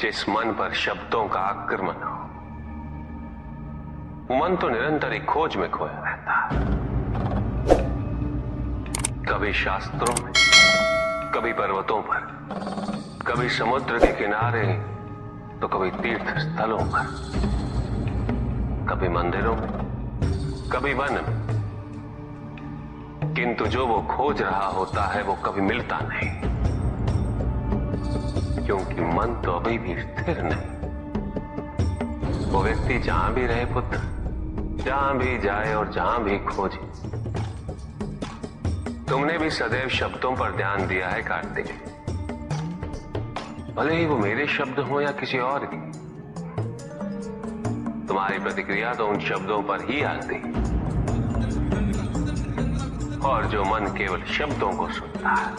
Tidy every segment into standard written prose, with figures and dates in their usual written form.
जिस मन पर शब्दों का आक्रमण हो, मन तो निरंतर ही खोज में खोया रहता है। कभी शास्त्रों में, कभी पर्वतों पर, कभी समुद्र के किनारे, तो कभी तीर्थ स्थलों पर, कभी मंदिरों में, कभी वन में। किंतु जो वो खोज रहा होता है वो कभी मिलता नहीं, क्योंकि मन तो अभी भी स्थिर नहीं। वो व्यक्ति जहां भी रहे पुत्र, जहां भी जाए और जहां भी खोजे। तुमने भी सदैव शब्दों पर ध्यान दिया है कार्तिक, भले ही वो मेरे शब्द हो या किसी और की। तुम्हारी प्रतिक्रिया तो उन शब्दों पर ही आती, और जो मन केवल शब्दों को सुनता है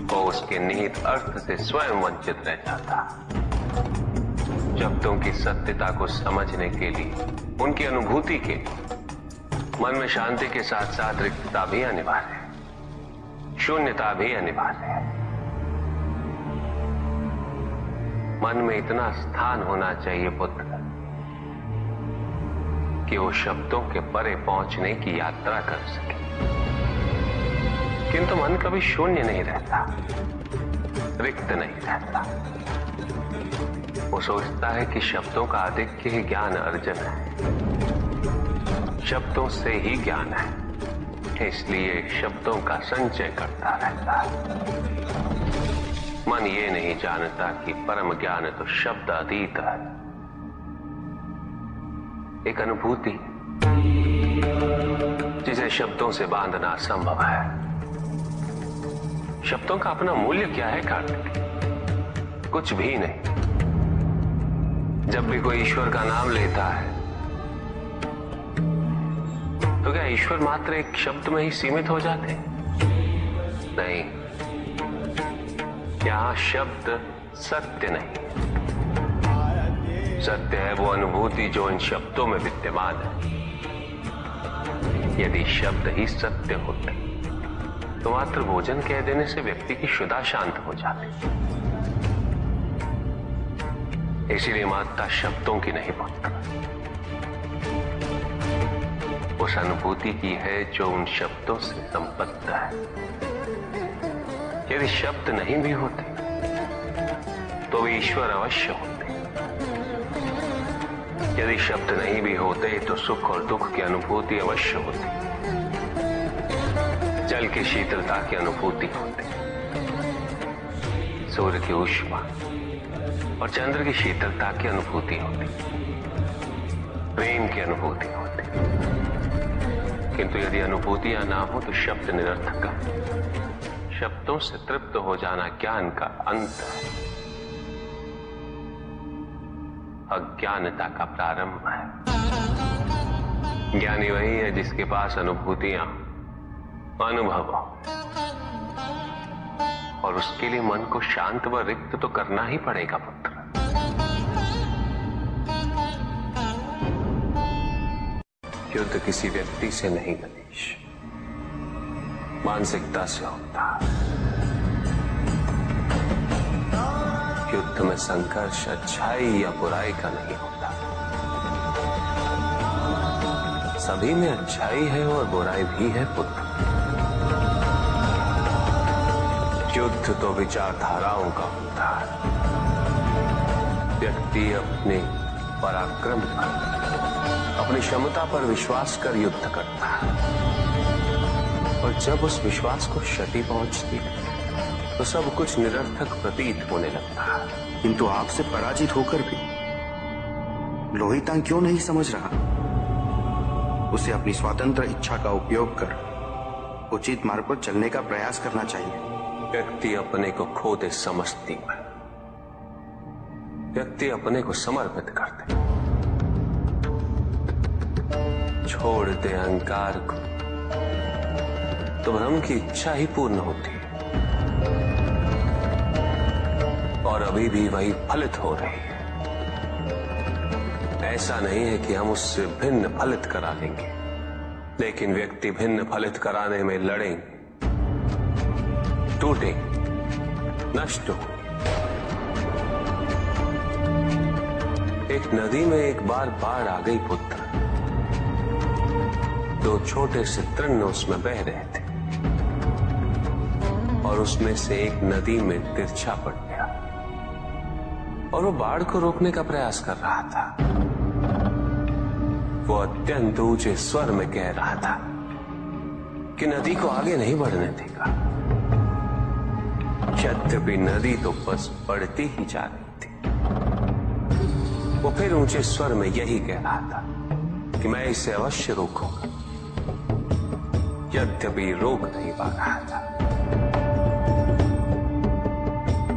वो उसके निहित अर्थ से स्वयं वंचित रह जाता। शब्दों की सत्यता को समझने के लिए, उनकी अनुभूति के लिए मन में शांति के साथ साथ रिक्तता भी अनिवार्य है, शून्यता भी अनिवार्य है। मन में इतना स्थान होना चाहिए पुत्र कि वो शब्दों के परे पहुंचने की यात्रा कर सके। किंतु मन कभी शून्य नहीं रहता, रिक्त नहीं रहता। वो सोचता है कि शब्दों का आधिक्य ही ज्ञान अर्जन है, शब्दों से ही ज्ञान है, इसलिए शब्दों का संचय करता रहता है। मन ये नहीं जानता कि परम ज्ञान तो शब्द अतीत है, एक अनुभूति जिसे शब्दों से बांधना असंभव है। शब्दों का अपना मूल्य क्या है कार्तिक? कुछ भी नहीं। जब भी कोई ईश्वर का नाम लेता है तो क्या ईश्वर मात्र एक शब्द में ही सीमित हो जाते? नहीं, यहां शब्द सत्य नहीं, सत्य है वो अनुभूति जो इन शब्दों में विद्यमान है। यदि शब्द ही सत्य होते तो मात्र भोजन कह देने से व्यक्ति की क्षुधा शांत हो जाती। इसीलिए महत्ता शब्दों की नहीं पुत्र, उस अनुभूति की है जो उन शब्दों से संबद्ध है। यदि शब्द नहीं भी होते तो वे ईश्वर अवश्य होते। यदि शब्द नहीं भी होते तो सुख और दुख की अनुभूति अवश्य होती, जल की शीतलता की अनुभूति होती, सूर्य की ऊष्मा और चंद्र की शीतलता की अनुभूति होती, प्रेम की अनुभूति होती। किंतु यदि अनुभूतियां ना हो तो शब्द निरर्थक है। शब्दों से तृप्त हो जाना ज्ञान का अंत है, अज्ञानता का प्रारंभ है। ज्ञानी वही है जिसके पास अनुभूतियां, अनुभव हो, और उसके लिए मन को शांत व रिक्त तो करना ही पड़ेगा पुत्र। युद्ध किसी व्यक्ति से नहीं गणेश, मानसिकता से होता है। युद्ध में संघर्ष अच्छाई या बुराई का नहीं होता, सभी में अच्छाई है और बुराई भी है पुत्र। युद्ध तो विचारधाराओं का होता है। व्यक्ति अपने पराक्रम पर, अपनी क्षमता पर विश्वास कर युद्ध करता है, और जब उस विश्वास को क्षति पहुंचती है तो सब कुछ निरर्थक प्रतीत होने लगता है। किंतु आपसे पराजित होकर भी लोहितांग क्यों नहीं समझ रहा? उसे अपनी स्वतंत्र इच्छा का उपयोग कर उचित मार्ग पर चलने का प्रयास करना चाहिए। व्यक्ति अपने को खो दे समझती है, व्यक्ति अपने को समर्पित कर दे, छोड़ दे अहंकार को, तो भ्रम की इच्छा ही पूर्ण होती है, और अभी भी वही फलित हो रही है। ऐसा नहीं है कि हम उससे भिन्न फलित करा लेंगे, लेकिन व्यक्ति भिन्न फलित कराने में लड़ेंगे, टूटेंगे, नष्ट हो। एक नदी में एक बार बाढ़ आ गई पुत्र। दो छोटे से तृण उसमें बह रहे थे और उसमें से एक नदी में तिरछा पड़ गया और वो बाढ़ को रोकने का प्रयास कर रहा था। वो अत्यंत ऊंचे स्वर में कह रहा था कि नदी को आगे नहीं बढ़ने देगा। यद्यपि नदी तो बस बढ़ती ही जा रही थी। वो फिर ऊंचे स्वर में यही कह रहा था कि मैं इसे अवश्य रोकूंगा, यद्यपि रोक नहीं पा रहा था।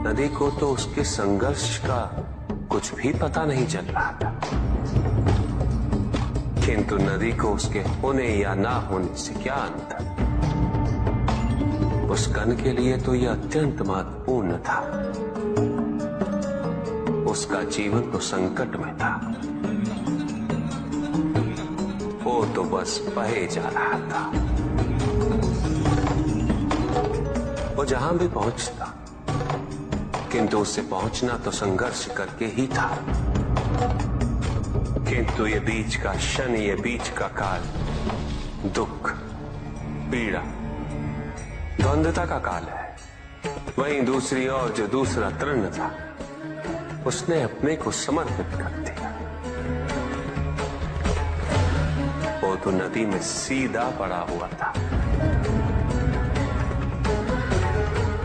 नदी को तो उसके संघर्ष का कुछ भी पता नहीं चल रहा था, किंतु नदी को उसके होने या ना होने से क्या अंतर। उस कण के लिए तो यह अत्यंत महत्वपूर्ण था। उसका जीवन तो संकट में था। वो तो बस बहे जा रहा था। वो जहां भी पहुंचता, किंतु उससे पहुंचना तो संघर्ष करके ही था। किंतु ये बीच का क्षण, ये बीच का काल दुख, पीड़ा, द्वंद्वता का काल है। वहीं दूसरी ओर जो दूसरा तृण था, उसने अपने को समर्पित कर दिया। वो तो नदी में सीधा पड़ा हुआ था।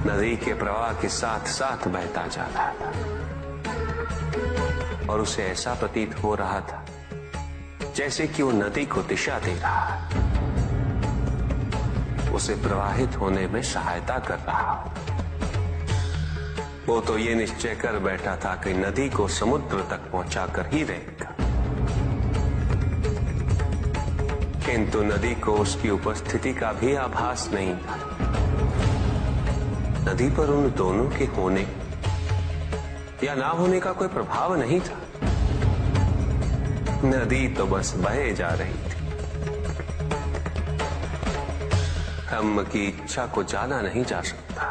नदी के प्रवाह के साथ साथ बहता जा रहा था और उसे ऐसा प्रतीत हो रहा था जैसे कि वो नदी को दिशा दे रहा है, उसे प्रवाहित होने में सहायता कर रहा हो। वो तो ये निश्चय कर बैठा था कि नदी को समुद्र तक पहुंचाकर ही रहेगा, किंतु नदी को उसकी उपस्थिति का भी आभास नहीं था। नदी पर उन दोनों के होने या ना होने का कोई प्रभाव नहीं था। नदी तो बस बहे जा रही थी। ब्रह्म की इच्छा को जाना नहीं जा सकता,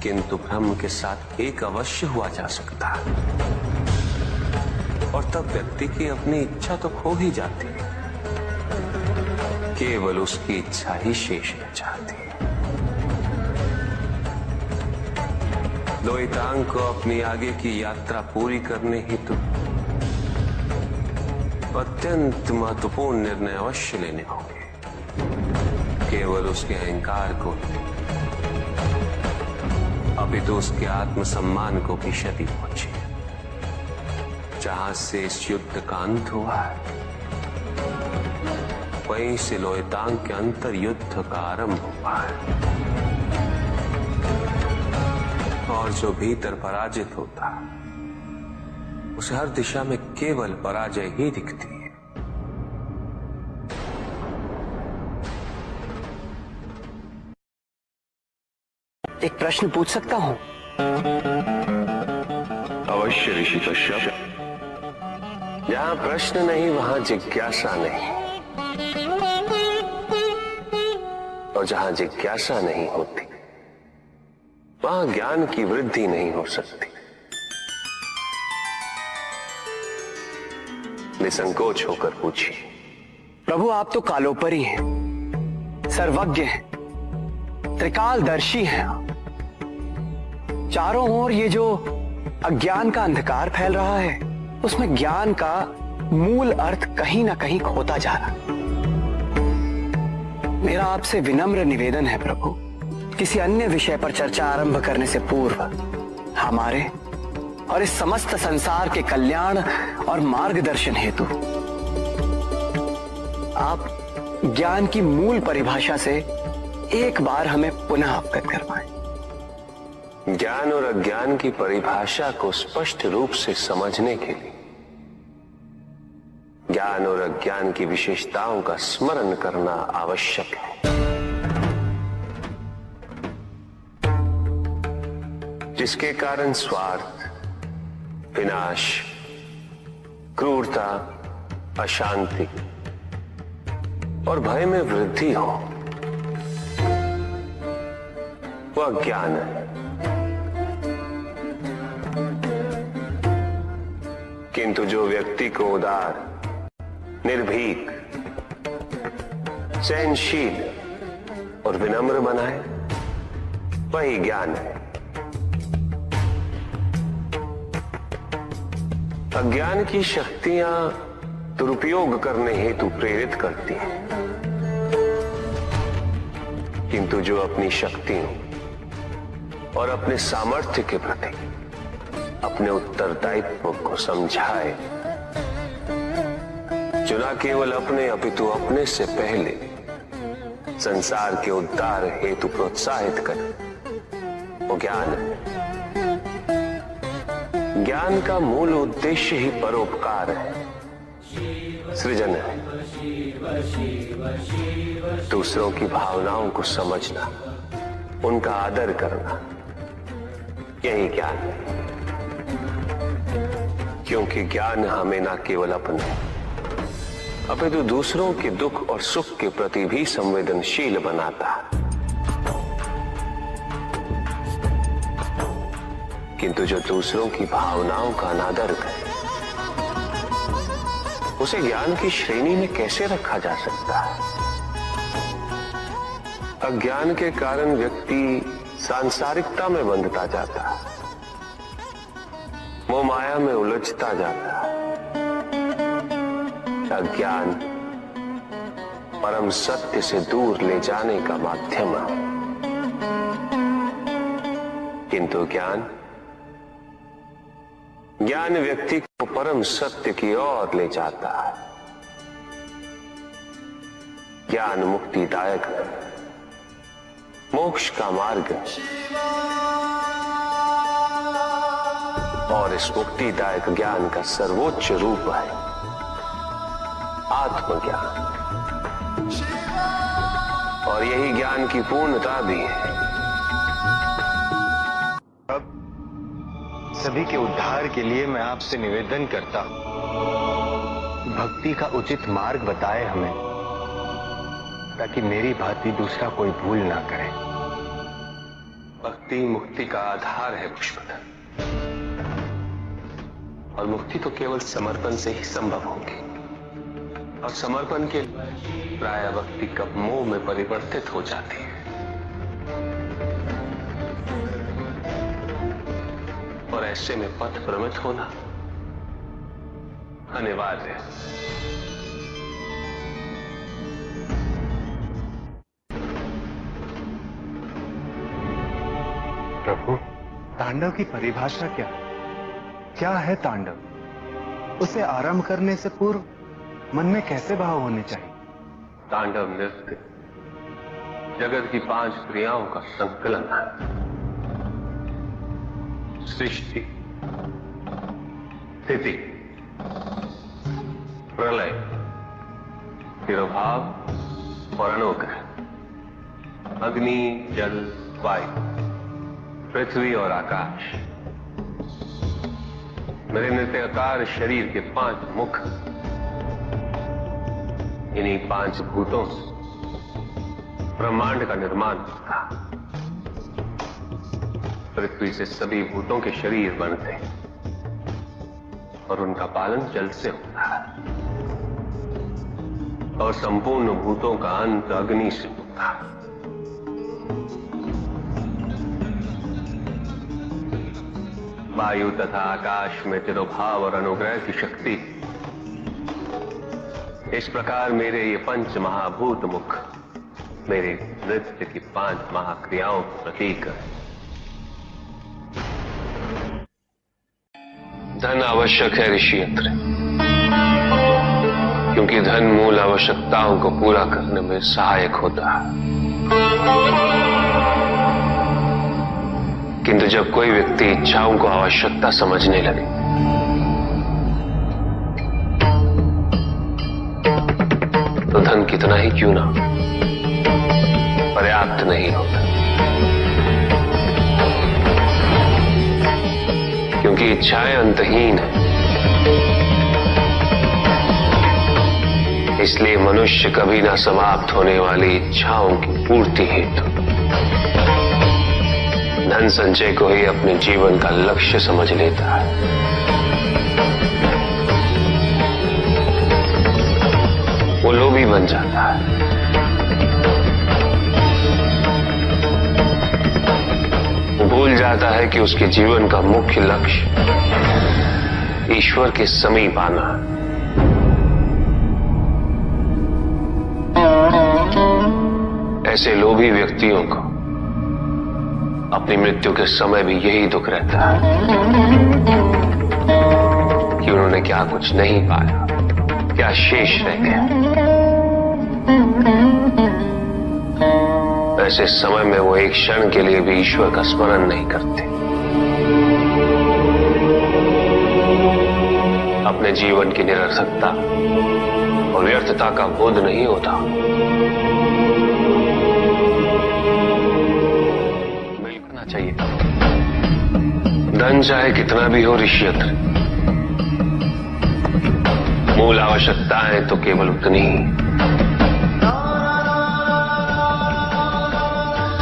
किंतु ब्रह्म के साथ एक अवश्य हुआ जा सकता, और तब व्यक्ति की अपनी इच्छा तो खो ही जाती है। केवल उसकी इच्छा ही शेष रह जाती है। द्वैतांग को अपनी आगे की यात्रा पूरी करने हेतु अत्यंत महत्वपूर्ण निर्णय अवश्य लेने होंगे। केवल उसके अहंकार को, अपितु उसके आत्मसम्मान को भी क्षति पहुंची। जहां से इस युद्ध का अंत हुआ है, वहीं से लोहितांग के अंतर युद्ध का आरंभ हुआ है। और जो भीतर पराजित होता, उसे हर दिशा में केवल पराजय ही दिखती है। एक प्रश्न पूछ सकता हूं? अवश्य ऋषि कश्यप। जहां प्रश्न नहीं वहां जिज्ञासा नहीं, और जहां जिज्ञासा नहीं होती वहां ज्ञान की वृद्धि नहीं हो सकती। निसंकोच होकर पूछिए। प्रभु, आप तो कालोपरी हैं, सर्वज्ञ हैं, त्रिकालदर्शी हैं। चारों ओर ये जो अज्ञान का अंधकार फैल रहा है, उसमें ज्ञान का मूल अर्थ कहीं ना कहीं खोता जा रहा। मेरा आपसे विनम्र निवेदन है प्रभु, किसी अन्य विषय पर चर्चा आरंभ करने से पूर्व हमारे और इस समस्त संसार के कल्याण और मार्गदर्शन हेतु आप ज्ञान की मूल परिभाषा से एक बार हमें पुनः अवगत करवाएं। ज्ञान और अज्ञान की परिभाषा को स्पष्ट रूप से समझने के लिए ज्ञान और अज्ञान की विशेषताओं का स्मरण करना आवश्यक है। जिसके कारण स्वार्थ, विनाश, क्रूरता, अशांति और भय में वृद्धि हो, वो अज्ञान है। किंतु जो व्यक्ति को उदार, निर्भीक, सहनशील और विनम्र बनाए, वही ज्ञान है। अज्ञान की शक्तियां दुरुपयोग करने हेतु प्रेरित करती हैं, किंतु जो अपनी शक्तियों और अपने सामर्थ्य के प्रति अपने उत्तरदायित्व को समझाए, जो न केवल अपने अपितु अपने से पहले संसार के उद्धार हेतु प्रोत्साहित करे, वो ज्ञान है। ज्ञान का मूल उद्देश्य ही परोपकार है, सृजन है। दूसरों की भावनाओं को समझना, उनका आदर करना, यही ज्ञान है। क्योंकि ज्ञान हमें न केवल अपने अपितु दूसरों के दुख और सुख के प्रति भी संवेदनशील बनाता है। किंतु जो दूसरों की भावनाओं का अनादर करे, उसे ज्ञान की श्रेणी में कैसे रखा जा सकता है? अज्ञान के कारण व्यक्ति सांसारिकता में बंधता जाता है, मोह माया में उलझता जाता है। अज्ञान परम सत्य से दूर ले जाने का माध्यम है, किंतु ज्ञान व्यक्ति को परम सत्य की ओर ले जाता है। ज्ञान मुक्तिदायक है, मोक्ष का मार्ग है, और इस मुक्तिदायक ज्ञान का सर्वोच्च रूप है आत्मज्ञान, और यही ज्ञान की पूर्णता भी है। सभी के उद्धार के लिए मैं आपसे निवेदन करता हूं, भक्ति का उचित मार्ग बताए हमें, ताकि मेरी भांति दूसरा कोई भूल ना करे। भक्ति मुक्ति का आधार है पुष्पधन, और मुक्ति तो केवल समर्पण से ही संभव होगी। और समर्पण के प्राय भक्ति कब मोह में परिवर्तित हो जाती है। और ऐसे में पथ भ्रमित होना अनिवार्य है। प्रभु, तांडव की परिभाषा क्या है? क्या है तांडव? उसे आरंभ करने से पूर्व मन में कैसे भाव होने चाहिए? तांडव नृत्य जगत की 5 क्रियाओं का संकलन है। सृष्टि, स्थिति, प्रलय, तिरोभाव और अनुग्रह। अग्नि, जल, वायु, पृथ्वी और आकाश। मेरे नृत्याकार शरीर के 5 मुख, इन्हीं 5 भूतों से ब्रह्मांड का निर्माण होता। पृथ्वी से सभी भूतों के शरीर बनते हैं, और उनका पालन जल से होता है, और संपूर्ण भूतों का अंत अग्नि से होता है। वायु तथा आकाश में तिरोभाव और अनुग्रह की शक्ति। इस प्रकार मेरे ये 5 महाभूत मुख मेरे नृत्य की 5 महाक्रियाओं का प्रतीक है। धन आवश्यक है ऋषियंत्र, क्योंकि धन मूल आवश्यकताओं को पूरा करने में सहायक होता है। किंतु जब कोई व्यक्ति इच्छाओं को आवश्यकता समझने लगे, तो धन कितना ही क्यों ना पर्याप्त नहीं होता, क्योंकि इच्छाएं अंतहीन है। इसलिए मनुष्य कभी ना समाप्त होने वाली इच्छाओं की पूर्ति हेतु धन संचय को ही अपने जीवन का लक्ष्य समझ लेता है, वो लोभी बन जाता है। वो भूल जाता है कि उसके जीवन का मुख्य लक्ष्य ईश्वर के समीप आना है। ऐसे लोभी व्यक्तियों को अपनी मृत्यु के समय भी यही दुख रहता है कि उन्होंने क्या कुछ नहीं पाया, क्या शेष रह गया। ऐसे समय में वो एक क्षण के लिए भी ईश्वर का स्मरण नहीं करते, अपने जीवन की निरर्थकता और व्यर्थता का बोध नहीं होता। बिल्कुल चाहिए, धन चाहे कितना भी हो ऋषियत्र, मूल आवश्यकताएं तो केवल उतनी ही।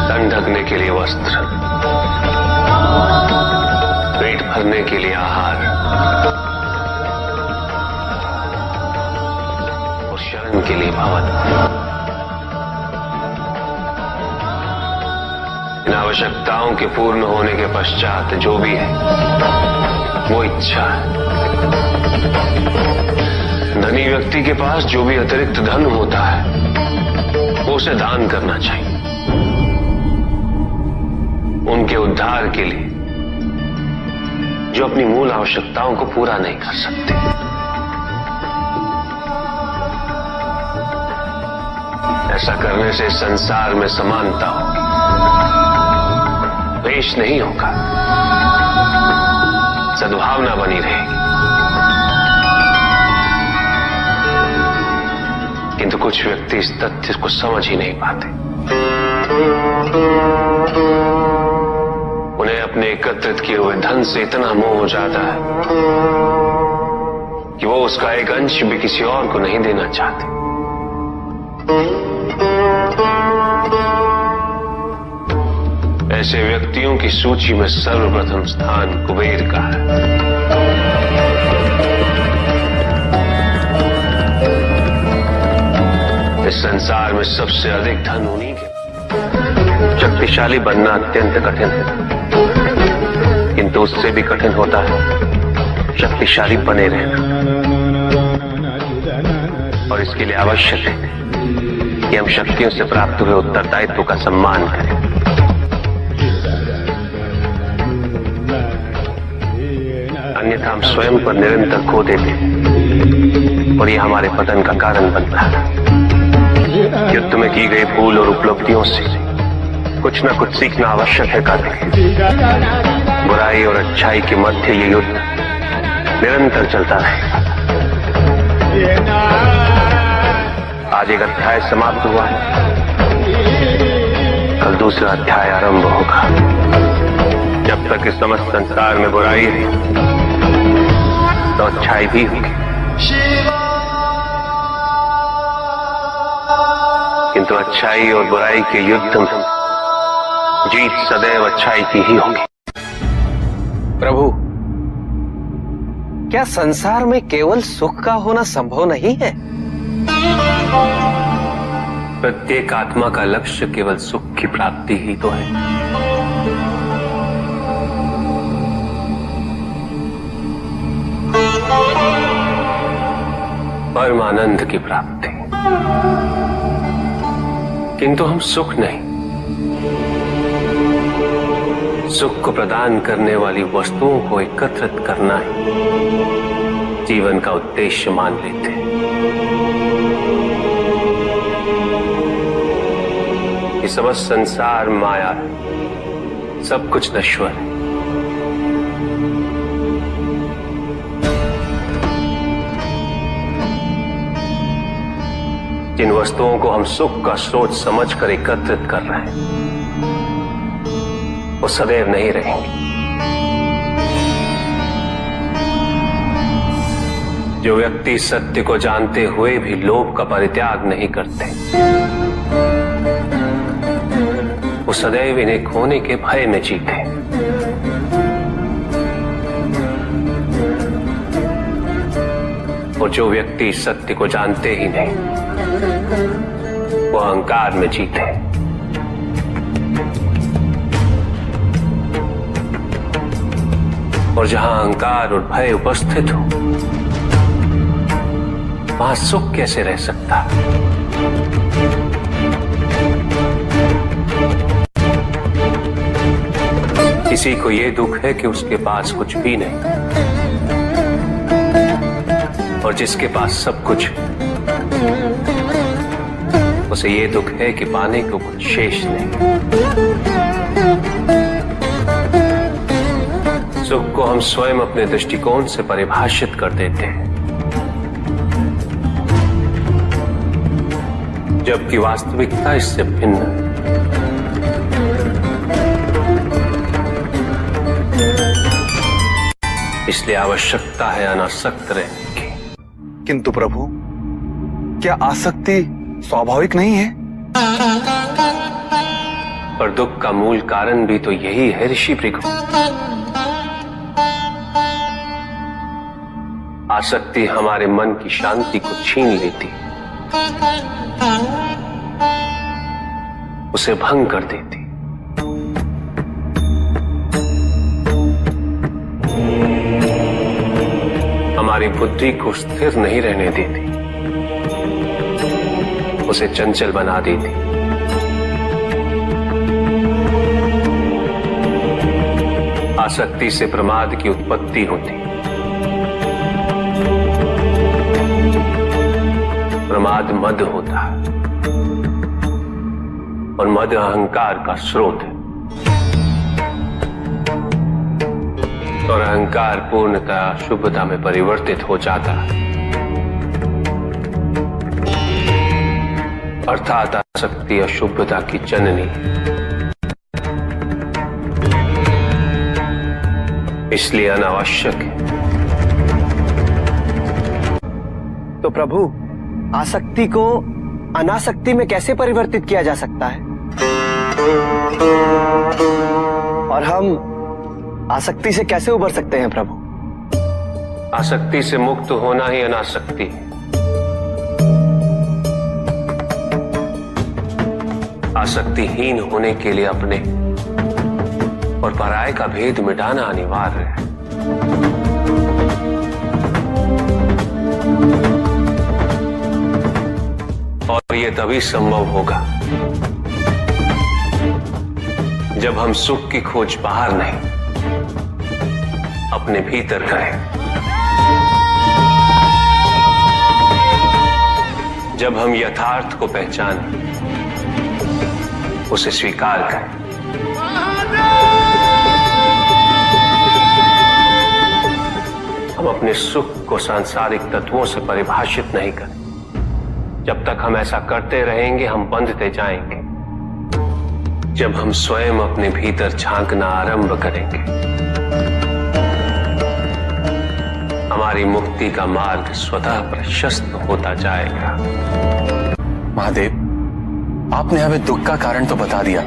तन ढकने के लिए वस्त्र, पेट भरने के लिए आहार और शरण के लिए भवन। इन आवश्यकताओं के पूर्ण होने के पश्चात जो भी है वो इच्छा है। धनी व्यक्ति के पास जो भी अतिरिक्त धन होता है वो उसे दान करना चाहिए, उनके उद्धार के लिए जो अपनी मूल आवश्यकताओं को पूरा नहीं कर सकते। ऐसा करने से संसार में समानता होगी, द्वेष नहीं होगा, सद्भावना बनी रहेगी। किंतु कुछ व्यक्ति इस तथ्य को समझ ही नहीं पाते। उन्हें अपने एकत्रित किए हुए धन से इतना मोह हो जाता है कि वो उसका एक अंश भी किसी और को नहीं देना चाहते। ऐसे व्यक्तियों की सूची में सर्वप्रथम स्थान कुबेर का है। इस संसार में सबसे अधिक धन उन्हीं के। शक्तिशाली बनना अत्यंत कठिन है, किंतु उससे भी कठिन होता है शक्तिशाली बने रहना। और इसके लिए आवश्यक है कि हम शक्तियों से प्राप्त हुए उत्तरदायित्व का सम्मान करें। अन्यथा हम स्वयं पर निरंतर खो देते हैं और यह हमारे पतन का कारण बनता है। युद्ध में की गई भूल और उपलब्धियों से कुछ न कुछ सीखना आवश्यक है कार्तिक। बुराई और अच्छाई के मध्य ये युद्ध निरंतर चलता रहेगा। आज एक अध्याय समाप्त हुआ है, कल दूसरा अध्याय आरंभ होगा। जब तक इस समस्त संसार में बुराई है तो अच्छाई भी होगी, किंतु अच्छाई और बुराई के युद्ध में जीत सदैव अच्छाई की ही होगी। प्रभु, क्या संसार में केवल सुख का होना संभव नहीं है? प्रत्येक आत्मा का लक्ष्य केवल सुख की प्राप्ति ही तो है। परमानंद की प्राप्ति, किंतु हम सुख नहीं, सुख को प्रदान करने वाली वस्तुओं को एकत्रित करना ही जीवन का उद्देश्य मान लेते हैं। ये समस्त संसार माया है, सब कुछ नश्वर है। जिन वस्तुओं को हम सुख का स्रोत समझकर एकत्रित कर रहे हैं वो सदैव नहीं रहेंगे। जो व्यक्ति सत्य को जानते हुए भी लोभ का परित्याग नहीं करते वो सदैव इन्हें खोने के भय में जीते। और जो व्यक्ति सत्य को जानते ही नहीं, वो अहंकार में जीते। और जहां अहंकार और भय उपस्थित हो, वहां सुख कैसे रह सकता? किसी को यह दुख है कि उसके पास कुछ भी नहीं, और जिसके पास सब कुछ, उसे यह दुख है कि पाने को कुछ शेष नहीं। सुख को हम स्वयं अपने दृष्टिकोण से परिभाषित कर देते हैं, जबकि वास्तविकता इससे भिन्न है। इसलिए आवश्यकता है अनासक्त रहने की। किंतु प्रभु, क्या आसक्ति स्वाभाविक नहीं है? पर दुख का मूल कारण भी तो यही है ऋषि भृगु। आसक्ति हमारे मन की शांति को छीन लेती, उसे भंग कर देती। हमारी बुद्धि को स्थिर नहीं रहने देती, उसे चंचल बना देती। आसक्ति से प्रमाद की उत्पत्ति होती, प्रमाद मद होता है, और मद अहंकार का स्रोत है। और अहंकार पूर्णतः शुभता में परिवर्तित हो जाता है, अर्थात आसक्ति अशुभता की जननी। इसलिए अनावश्यक है। तो प्रभु, आसक्ति को अनासक्ति में कैसे परिवर्तित किया जा सकता है? और हम आसक्ति से कैसे उबर सकते हैं प्रभु? आसक्ति से मुक्त होना ही अनासक्ति है। आसक्तिहीन होने के लिए अपने और पराये का भेद मिटाना अनिवार्य है। और यह तभी संभव होगा जब हम सुख की खोज बाहर नहीं, अपने भीतर करें। जब हम यथार्थ को पहचानें, उसे स्वीकार करें। हम अपने सुख को सांसारिक तत्वों से परिभाषित नहीं करें। जब तक हम ऐसा करते रहेंगे, हम बंधते जाएंगे। जब हम स्वयं अपने भीतर झांकना आरंभ करेंगे, हमारी मुक्ति का मार्ग स्वतः प्रशस्त होता जाएगा। महादेव, आपने हमें दुख का कारण तो बता दिया।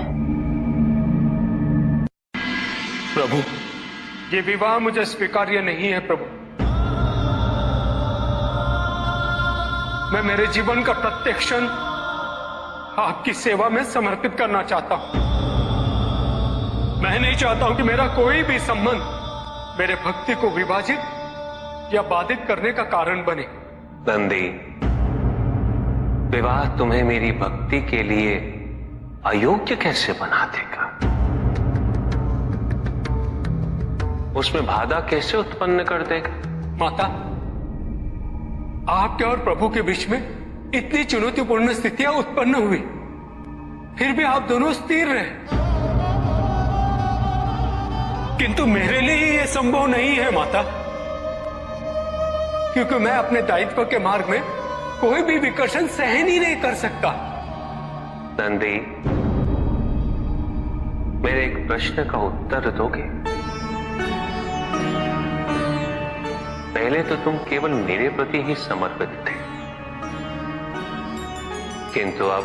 प्रभु, ये विवाह मुझे स्वीकार्य नहीं है प्रभु। मैं मेरे जीवन का प्रत्येक क्षण आपकी सेवा में समर्पित करना चाहता हूं। मैं नहीं चाहता हूं कि मेरा कोई भी संबंध मेरे भक्ति को विभाजित या बाधित करने का कारण बने। नंदी, विवाह तुम्हें मेरी भक्ति के लिए अयोग्य कैसे बना देगा? उसमें बाधा कैसे उत्पन्न कर देगा? माता, आपके और प्रभु के बीच में इतनी चुनौतीपूर्ण स्थितियां उत्पन्न हुई, फिर भी आप दोनों स्थिर रहे। किंतु मेरे लिए यह संभव नहीं है माता, क्योंकि मैं अपने दायित्व के मार्ग में कोई भी विकर्षण सहन ही नहीं कर सकता। नंदी, मेरे एक प्रश्न का उत्तर दोगे? पहले तो तुम केवल मेरे प्रति ही समर्पित थे, किंतु अब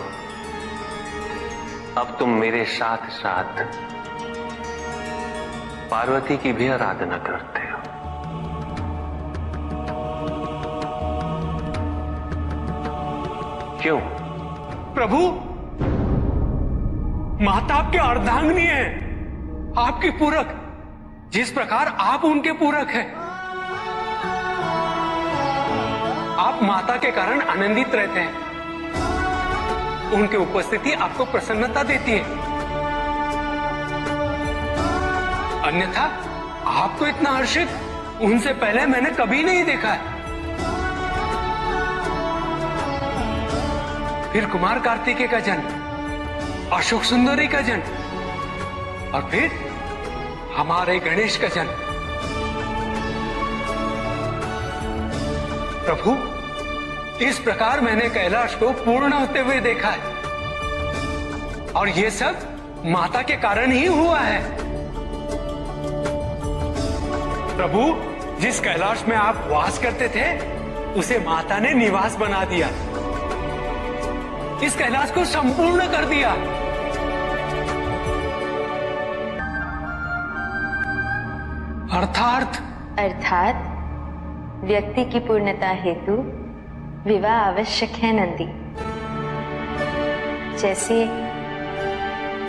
अब तुम मेरे साथ साथ पार्वती की भी आराधना करते हो। क्यों? प्रभु, माता आपके अर्धांगिनी है, आपकी पूरक, जिस प्रकार आप उनके पूरक हैं। आप माता के कारण आनंदित रहते हैं, उनकी उपस्थिति आपको प्रसन्नता देती है। अन्यथा आपको इतना हर्षित उनसे पहले मैंने कभी नहीं देखा है। फिर कुमार कार्तिकेय का जन्म, अशोक सुंदरी का जन्म, और फिर हमारे गणेश का जन्म। प्रभु, इस प्रकार मैंने कैलाश को पूर्ण होते हुए देखा है, और यह सब माता के कारण ही हुआ है। प्रभु, जिस कैलाश में आप वास करते थे उसे माता ने निवास बना दिया, इस कैलाश को संपूर्ण कर दिया। अर्थात व्यक्ति की पूर्णता हेतु विवाह आवश्यक है नंदी। जैसे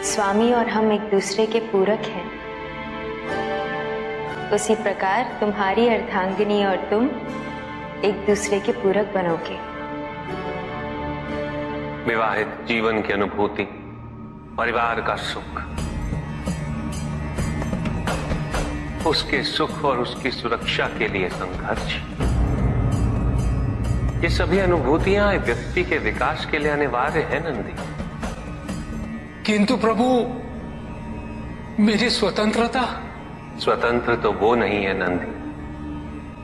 स्वामी और हम एक दूसरे के पूरक हैं, उसी प्रकार तुम्हारी अर्धांगिनी और तुम एक दूसरे के पूरक बनोगे। विवाहित जीवन की अनुभूति, परिवार का सुख, उसके सुख और उसकी सुरक्षा के लिए संघर्ष, ये सभी अनुभूतियां व्यक्ति के विकास के लिए अनिवार्य है नंदी। किंतु प्रभु, मेरी स्वतंत्रता। स्वतंत्र तो वो नहीं है नंदी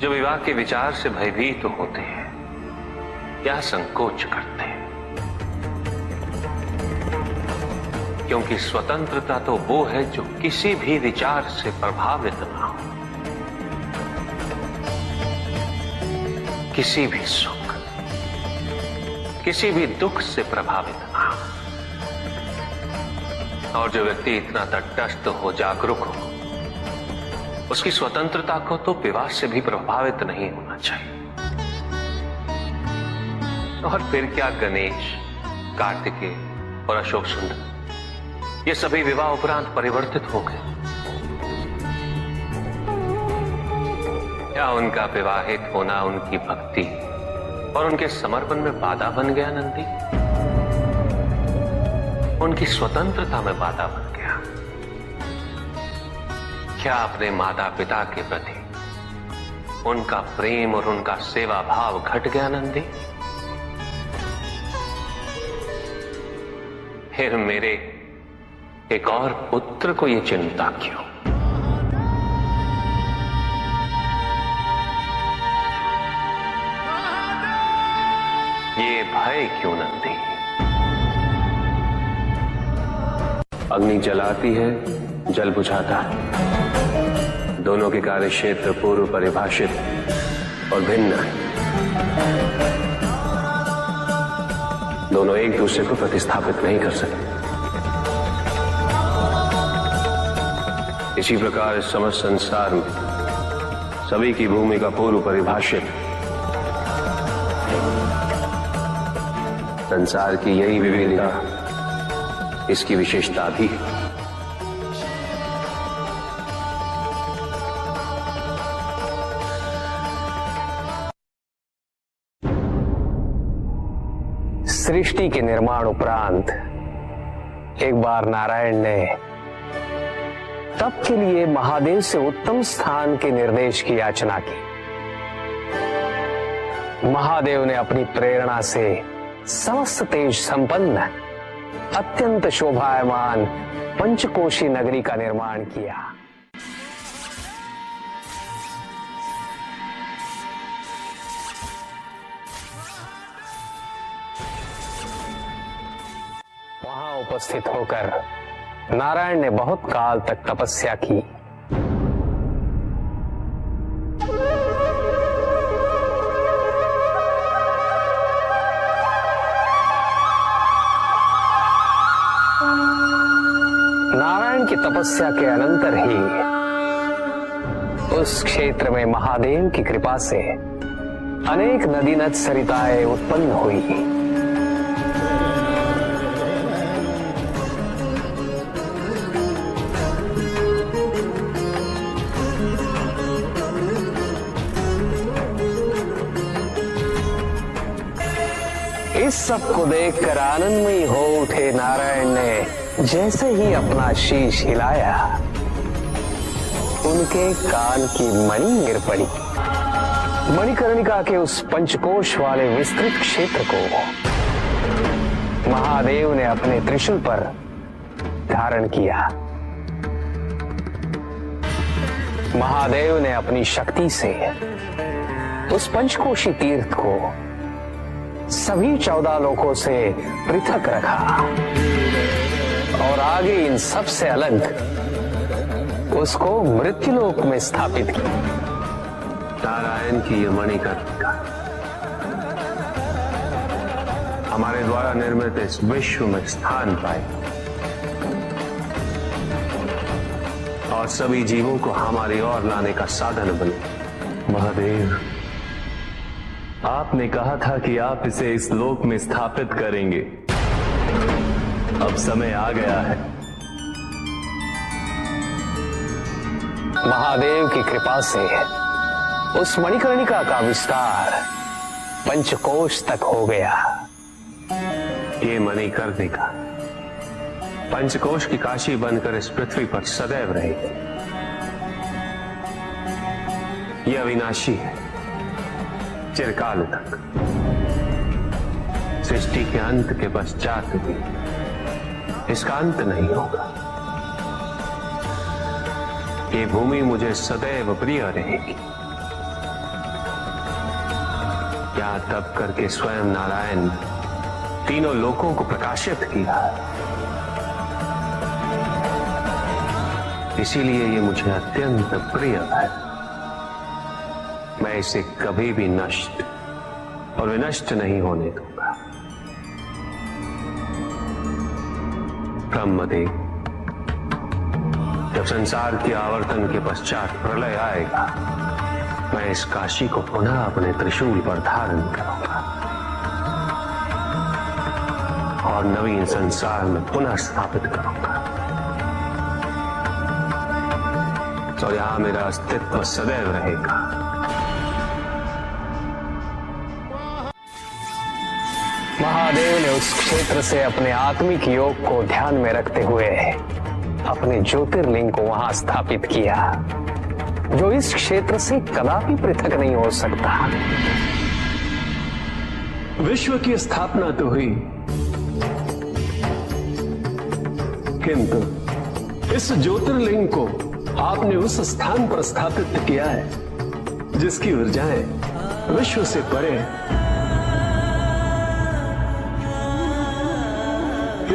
जो विवाह के विचार से भयभीत होते हैं या संकोच करते हैं, क्योंकि स्वतंत्रता तो वो है जो किसी भी विचार से प्रभावित ना हो, किसी भी सुख, किसी भी दुख से प्रभावित ना हो। और जो व्यक्ति इतना तटस्थ हो, जागरूक हो, उसकी स्वतंत्रता को तो विवाह से भी प्रभावित नहीं होना चाहिए। और फिर क्या गणेश, कार्तिकेय और अशोक सुंदर, ये सभी विवाह उपरांत परिवर्तित हो गए? क्या उनका विवाहित होना उनकी भक्ति और उनके समर्पण में बाधा बन गया नंदी? उनकी स्वतंत्रता में बाधा बन गया? क्या अपने माता पिता के प्रति उनका प्रेम और उनका सेवा भाव घट गया नंदी? फिर मेरे एक और पुत्र को ये चिंता क्यों? ये भय क्यों नंदी? अग्नि जलाती है, जल बुझाता है, दोनों के कार्य क्षेत्र पूर्व परिभाषित और भिन्न है। दोनों एक दूसरे को प्रतिस्थापित नहीं कर सकते। इसी प्रकार इस समस्त संसार में सभी की भूमिका पूर्व परिभाषित। संसार की यही विविधता इसकी विशेषता भी है। सृष्टि के निर्माण उपरांत एक बार नारायण ने तप के लिए महादेव से उत्तम स्थान के निर्देश की याचना की। महादेव ने अपनी प्रेरणा से समस्त तेज संपन्न अत्यंत शोभायमान पंचकोशी नगरी का निर्माण किया। वहां उपस्थित होकर नारायण ने बहुत काल तक तपस्या की। तपस्या के अनंतर ही उस क्षेत्र में महादेव की कृपा से अनेक नदी नद सरिताएं उत्पन्न हुई। इस सब को देखकर आनंदमयी हो उठे नारायण ने जैसे ही अपना शीश हिलाया, उनके कान की मणि गिर पड़ी। मणिकर्णिका के उस पंचकोश वाले विस्तृत क्षेत्र को महादेव ने अपने त्रिशूल पर धारण किया। महादेव ने अपनी शक्ति से उस पंचकोशी तीर्थ को सभी 14 लोकों से पृथक रखा और आगे इन सब से अलग उसको मृत्युलोक में स्थापित किया। नारायण की ये मणिकर्णिका हमारे द्वारा निर्मित इस विश्व में स्थान पाए और सभी जीवों को हमारी ओर लाने का साधन बने। महादेव, आपने कहा था कि आप इसे इस लोक में स्थापित करेंगे। अब समय आ गया है। महादेव की कृपा से उस मणिकर्णिका का विस्तार पंचकोश तक हो गया। ये मणिकर्णिका पंचकोश की काशी बनकर इस पृथ्वी पर सदैव रहेगी। यह अविनाशी है, चिरकाल तक। सृष्टि के अंत के पश्चात भी इसका अंत नहीं होगा। ये भूमि मुझे सदैव प्रिय रहेगी। यहां तप करके स्वयं नारायण तीनों लोकों को प्रकाशित किया, इसीलिए ये मुझे अत्यंत प्रिय है। मैं इसे कभी भी नष्ट और विनष्ट नहीं होने दूंगा। ब्रह्मदेव, जब संसार के आवर्तन के पश्चात प्रलय आएगा, मैं इस काशी को पुनः अपने त्रिशूल पर धारण करूंगा और नवीन संसार में पुनः स्थापित करूंगा। और यहां मेरा अस्तित्व सदैव रहेगा। महादेव ने उस क्षेत्र से अपने आत्मिक योग को ध्यान में रखते हुए अपने ज्योतिर्लिंग को वहां स्थापित किया, जो इस क्षेत्र से कदापि पृथक नहीं हो सकता। विश्व की स्थापना तो हुई, किंतु इस ज्योतिर्लिंग को आपने उस स्थान पर स्थापित किया है जिसकी ऊर्जाएं विश्व से परे।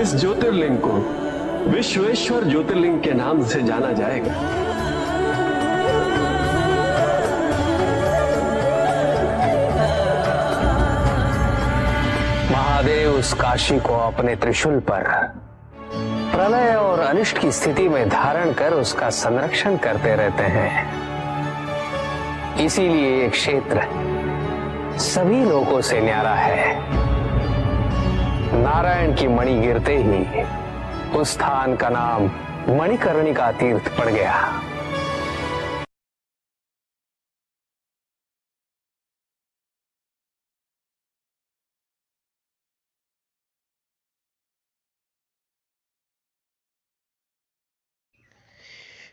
इस ज्योतिर्लिंग को विश्वेश्वर ज्योतिर्लिंग के नाम से जाना जाएगा। महादेव उस काशी को अपने त्रिशूल पर प्रलय और अनिष्ट की स्थिति में धारण कर उसका संरक्षण करते रहते हैं। इसीलिए ये क्षेत्र सभी लोगों से न्यारा है। नारायण की मणि गिरते ही उस स्थान का नाम मणिकर्णिका तीर्थ पड़ गया।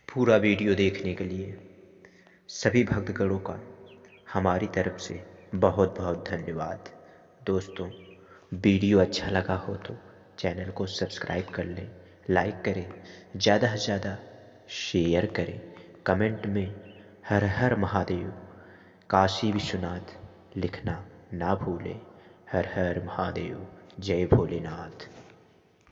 पूरा वीडियो देखने के लिए सभी भक्तगणों का हमारी तरफ से बहुत बहुत धन्यवाद। दोस्तों, वीडियो अच्छा लगा हो तो चैनल को सब्सक्राइब कर लें, लाइक करें, ज़्यादा से ज़्यादा शेयर करें, कमेंट में हर हर महादेव काशी विश्वनाथ लिखना ना भूलें। हर हर महादेव, जय भोलेनाथ।